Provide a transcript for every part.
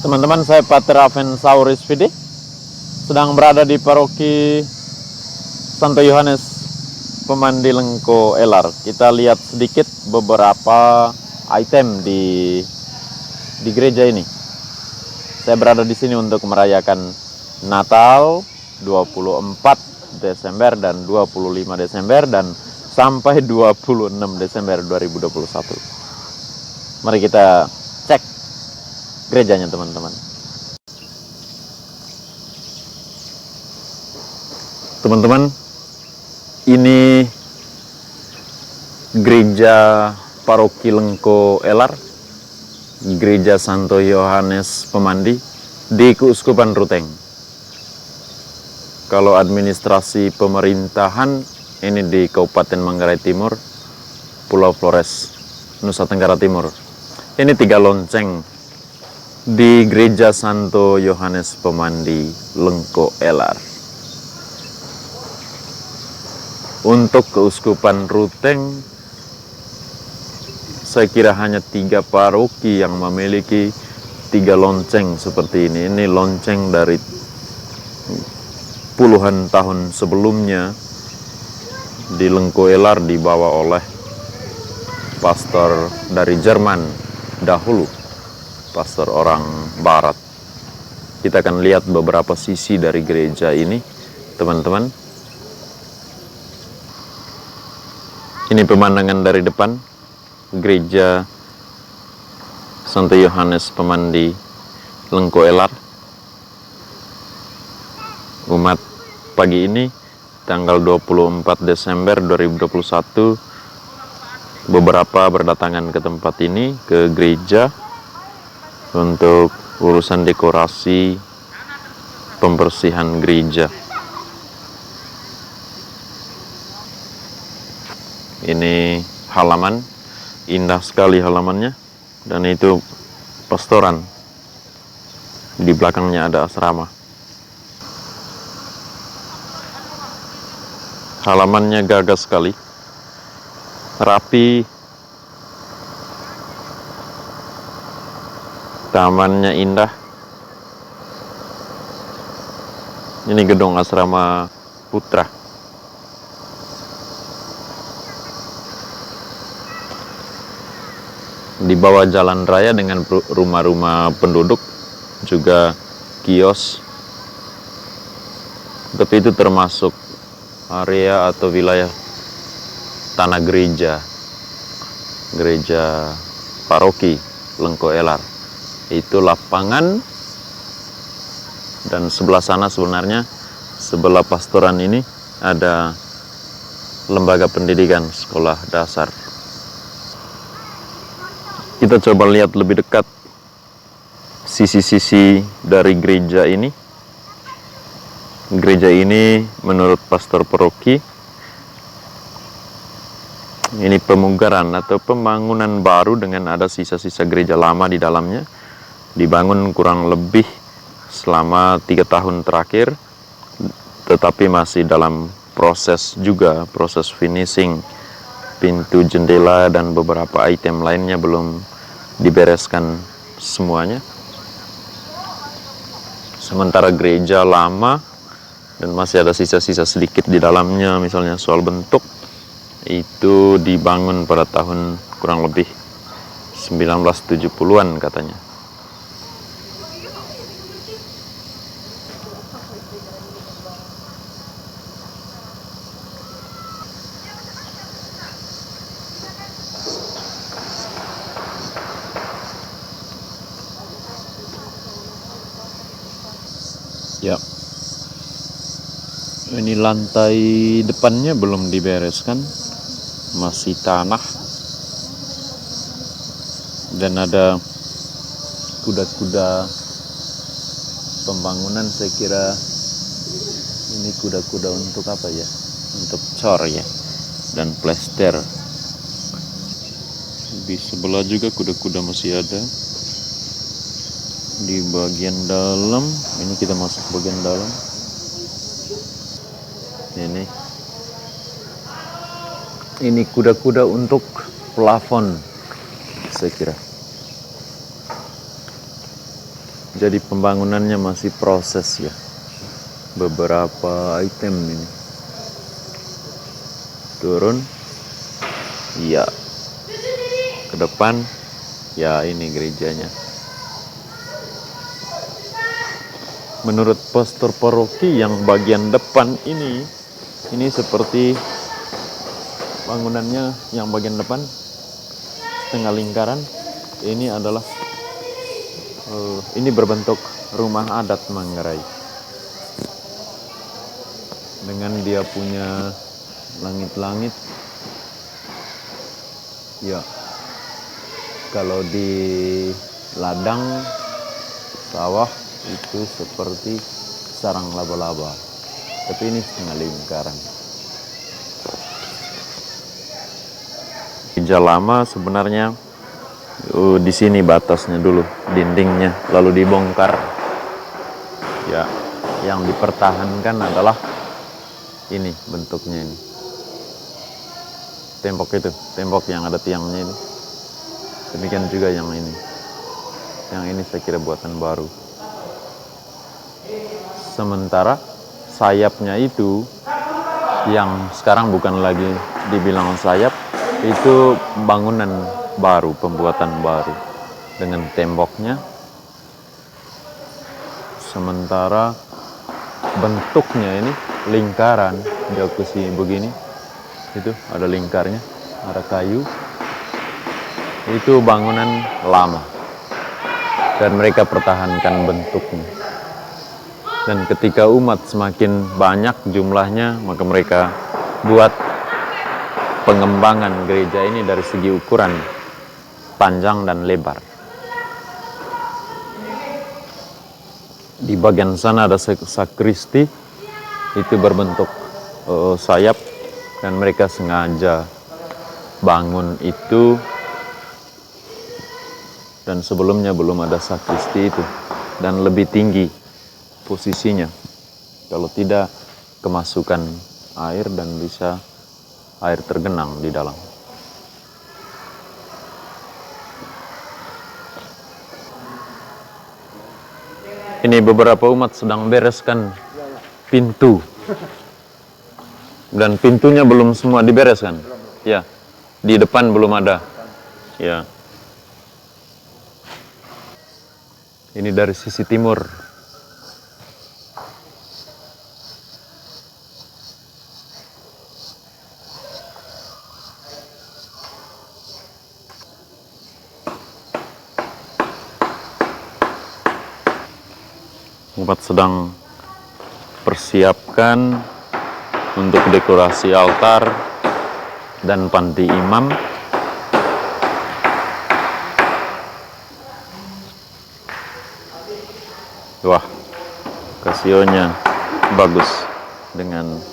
Teman-teman, saya Pater Avensauris Vidi, sedang berada di paroki Santo Yohanes Pemandi Lengko Elar. Kita lihat sedikit beberapa item di gereja ini. Saya berada di sini untuk merayakan Natal 24 Desember dan 25 Desember dan sampai 26 Desember 2021. Mari kita cek gerejanya, teman-teman. Teman-teman, ini gereja paroki Lengko Elar, gereja Santo Yohanes Pemandi di Keuskupan Ruteng. Kalau administrasi pemerintahan ini di Kabupaten Manggarai Timur, Pulau Flores, Nusa Tenggara Timur. Ini 3 lonceng di gereja Santo Yohanes Pemandi Lengko Elar. Untuk Keuskupan Ruteng, saya kira hanya 3 paroki yang memiliki 3 lonceng seperti ini. Ini lonceng dari puluhan tahun sebelumnya di Lengko Elar dibawa oleh pastor dari Jerman dahulu, pastor orang barat. Kita akan lihat beberapa sisi dari gereja ini, teman-teman. Ini pemandangan dari depan gereja Santo Yohanes Pemandi Lengko Elar. Umat pagi ini tanggal 24 Desember 2021 beberapa berdatangan ke tempat ini, ke gereja, untuk urusan dekorasi pembersihan gereja. Ini halaman, indah sekali halamannya, dan itu pastoran. Di belakangnya ada asrama. Halamannya gagah sekali, rapi, tamannya indah. Ini gedung asrama putra. Di bawah jalan raya dengan rumah-rumah penduduk, juga kios. Tapi itu termasuk area atau wilayah tanah gereja paroki Lengko Elar. Itu lapangan, dan sebelah sana sebenarnya, sebelah pastoran ini ada lembaga pendidikan sekolah dasar. Kita coba lihat lebih dekat sisi-sisi dari gereja ini. Gereja ini menurut pastor paroki, ini pemugaran atau pembangunan baru dengan ada sisa-sisa gereja lama di dalamnya. Dibangun kurang lebih selama 3 tahun terakhir, tetapi masih dalam proses finishing. Pintu, jendela, dan beberapa item lainnya belum dibereskan semuanya. Sementara gereja lama dan masih ada sisa-sisa sedikit di dalamnya, misalnya soal bentuk, itu dibangun pada tahun kurang lebih 1970-an katanya. Ya, ini lantai depannya belum dibereskan, masih tanah, dan ada kuda-kuda pembangunan. Saya kira ini kuda-kuda untuk apa ya? Untuk cor ya, dan plester. Di sebelah juga kuda-kuda masih ada. Di bagian dalam, ini kita masuk bagian dalam. Ini kuda-kuda untuk plafon, saya kira. Jadi pembangunannya masih proses ya. Beberapa item ini turun, iya. Ke depan, ya ini gerejanya. Menurut pastor paroki yang bagian depan ini seperti bangunannya yang bagian depan setengah lingkaran. Ini adalah ini berbentuk rumah adat Manggarai dengan dia punya langit-langit ya. Kalau di ladang sawah itu seperti sarang laba-laba, tapi ini setengah lingkaran. Gereja lama sebenarnya di sini batasnya dulu, dindingnya, lalu dibongkar. Ya, yang dipertahankan adalah ini bentuknya ini. Tembok itu, tembok yang ada tiangnya ini. Demikian juga yang ini. Yang ini saya kira buatan baru. Sementara sayapnya itu yang sekarang bukan lagi dibilang sayap, itu bangunan baru, pembuatan baru dengan temboknya. Sementara bentuknya ini lingkaran, dia kasih begini. Itu ada lingkarnya, ada kayu. Itu bangunan lama dan mereka pertahankan bentuknya. Dan ketika umat semakin banyak jumlahnya, maka mereka buat pengembangan gereja ini dari segi ukuran panjang dan lebar. Di bagian sana ada sakristi, itu berbentuk sayap, dan mereka sengaja bangun itu. Dan sebelumnya belum ada sakristi itu, dan lebih tinggi posisinya. Kalau tidak, kemasukan air dan bisa air tergenang di dalam. Ini beberapa umat sedang bereskan pintu, dan pintunya belum semua dibereskan. Ya, di depan belum ada. Ya. Ini dari sisi timur. Umat sedang persiapkan untuk dekorasi altar dan panti imam. Wah, kasionya bagus dengan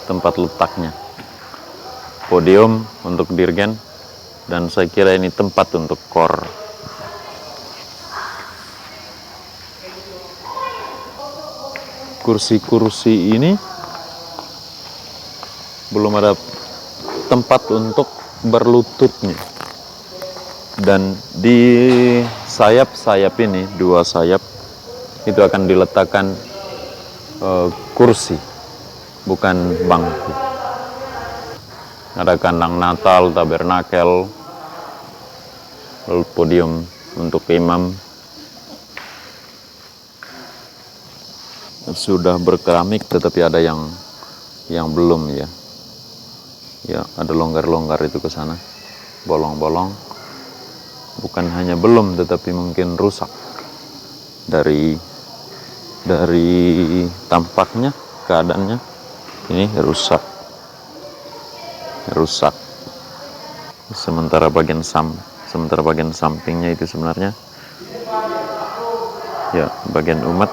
tempat letaknya. Podium untuk dirgen, dan saya kira ini tempat untuk kor. Kursi-kursi ini belum ada tempat untuk berlututnya. Dan di sayap-sayap ini, dua sayap, itu akan diletakkan kursi, bukan bangku. Ada kandang Natal, tabernakel, lalu podium untuk imam. Sudah berkeramik, tetapi ada yang belum ya. Ya, ada longgar-longgar itu ke sana, bolong-bolong. Bukan hanya belum, tetapi mungkin rusak. Dari tampaknya, keadaannya, ini rusak. Sementara bagian sampingnya itu sebenarnya, ya, bagian umat,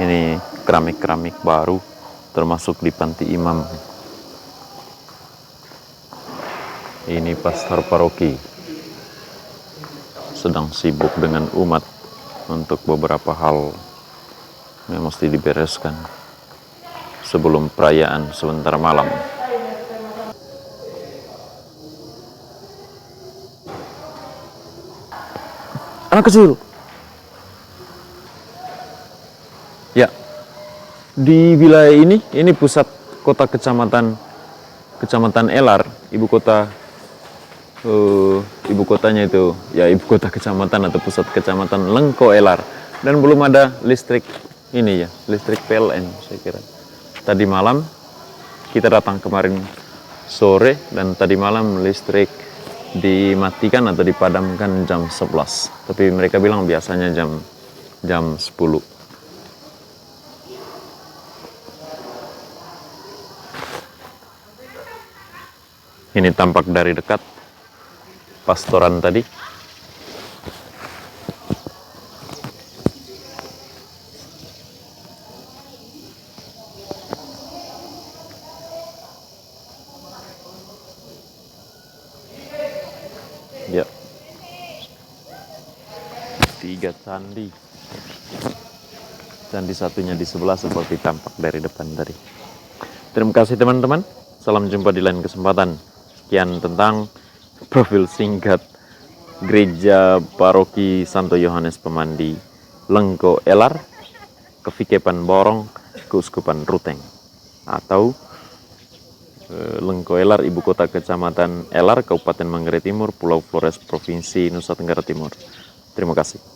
ini keramik-keramik baru, termasuk di panti imam. Ini pastor paroki sedang sibuk dengan umat untuk beberapa hal yang mesti dibereskan sebelum perayaan sebentar malam. Anak kecil, Ya, di wilayah ini pusat kota kecamatan Elar, ibu kotanya itu ya ibu kota kecamatan atau pusat kecamatan Lengko Elar, dan belum ada listrik listrik PLN saya kira. Tadi malam kita datang kemarin sore, dan tadi malam listrik dimatikan atau dipadamkan jam 11, tapi mereka bilang biasanya jam 10. Ini tampak dari dekat pastoran tadi. Ya. 3 candi. Candi satunya di sebelah seperti tampak dari depan tadi. Terima kasih teman-teman. Salam jumpa di lain kesempatan. Sekian tentang profil singkat Gereja Paroki Santo Yohanes Pemandi Lengko Elar, Kevikepan Borong, Keuskupan Ruteng, atau Lengko Elar, ibu kota kecamatan Elar, Kabupaten Manggarai Timur, Pulau Flores, Provinsi Nusa Tenggara Timur. Terima kasih.